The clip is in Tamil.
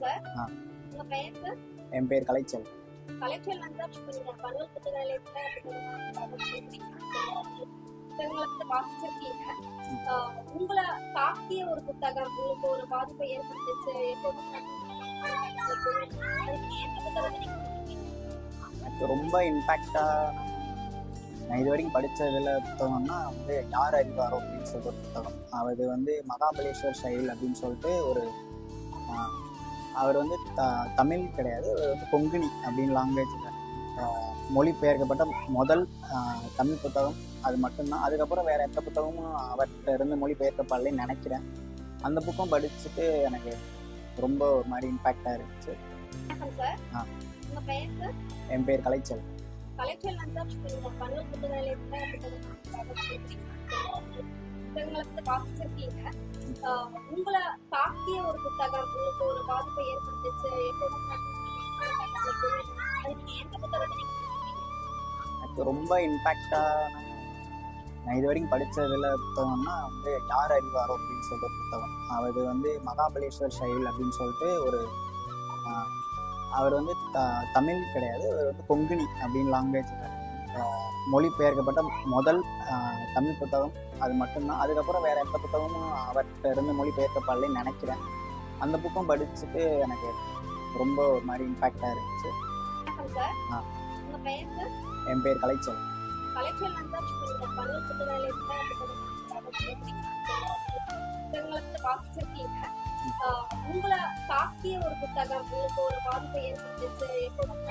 சார். ஆ, உங்க பெயர் சார்? என் பேர் கலைச்சல். கலெக்டர் வந்து இப்போ நீங்க பல்வேறு புத்தக நிலையத்துல புத்தகங்களை வந்து வாசிச்சிருக்கீங்க. உங்களை தாக்கிய ஒரு புத்தகம் உங்களுக்கு ஒரு பாதிப்பை ஏற்படுத்துச்சு எப்போதும் அதுக்கு எந்த புத்தகத்தை நீங்க கொடுத்துருக்கீங்க? எனக்கு ரொம்ப இம்பேக்டாக நான் இது வரைக்கும் படித்ததில் புத்தகம்னா வந்து யார் அறிவாரோ அப்படின்னு சொல்லிட்டு ஒரு புத்தகம். அது வந்து மகாபலேஸ்வர் ஷைல் அப்படின்னு சொல்லிட்டு ஒரு அவர் வந்து தமிழ் கிடையாது, அவர் வந்து கொங்கினி அப்படின்னு லாங்குவேஜில் மொழிபெயர்க்கப்பட்ட முதல் தமிழ் புத்தகம் அது மட்டும்தான். அதுக்கப்புறம் வேறு எந்த புத்தகமும் அவர்கிட்ட இருந்து மொழிபெயர்க்கப்படலைன்னு நினைக்கிறேன். அந்த புக்கம் படிச்சுட்டு எனக்கு ரொம்ப ஒரு மாதிரி இம்பேக்டாக இருந்துச்சு. வணக்கம் சார். ஆ, உங்க பெயர் சார்? என் பேர் கலைச்சல். கலெக்டர் வந்து இப்போ நீங்க பல்வேறு புத்தக நிலையத்துல புத்தகங்களை வந்து வாசிச்சிருக்கீங்க. உங்களை தாக்கிய ஒரு புத்தகம் உங்களுக்கு ஒரு பாதிப்பை ஏற்படுத்துச்சு எப்போதும் அதுக்கு எந்த புத்தகத்தை நீங்க கொடுத்துருக்கீங்க? எனக்கு ரொம்ப இம்பேக்டாக நான் இது வரைக்கும் படித்ததில் புத்தகம்னா வந்து யார் அறிவாரோ அப்படின்னு சொல்லிட்டு ஒரு புத்தகம். அது வந்து மகாபலேஸ்வர் ஷைல் அப்படின்னு சொல்லிட்டு ஒரு அவர் வந்து தமிழ் கிடையாது, அவர் வந்து கொங்கினி அப்படின்னு லாங்குவேஜில் மொழிபெயர்க்கப்பட்ட முதல் தமிழ் புத்தகம் அது மட்டும்தான். அதுக்கப்புறம் வேறு எந்த புத்தகமும் அவர்கிட்ட இருந்து மொழிபெயர்க்கப்படலைன்னு நினைக்கிறேன். அந்த புக்கம் படிச்சுட்டு எனக்கு ரொம்ப ஒரு மாதிரி இம்பேக்டாக இருந்துச்சு. வணக்கம் சார். ஆ, உங்க பெயர் சார்? என் பேர் கலைச்சல். கலெக்டர் வந்து இப்போ நீங்க பல்வேறு புத்தக நிலையத்துல புத்தகங்களை வந்து வாசிச்சிருக்கீங்க. உங்களை தாக்கிய ஒரு புத்தகம் உங்களுக்கு ஒரு பாதிப்பை ஏற்படுத்துச்சு எப்போதும்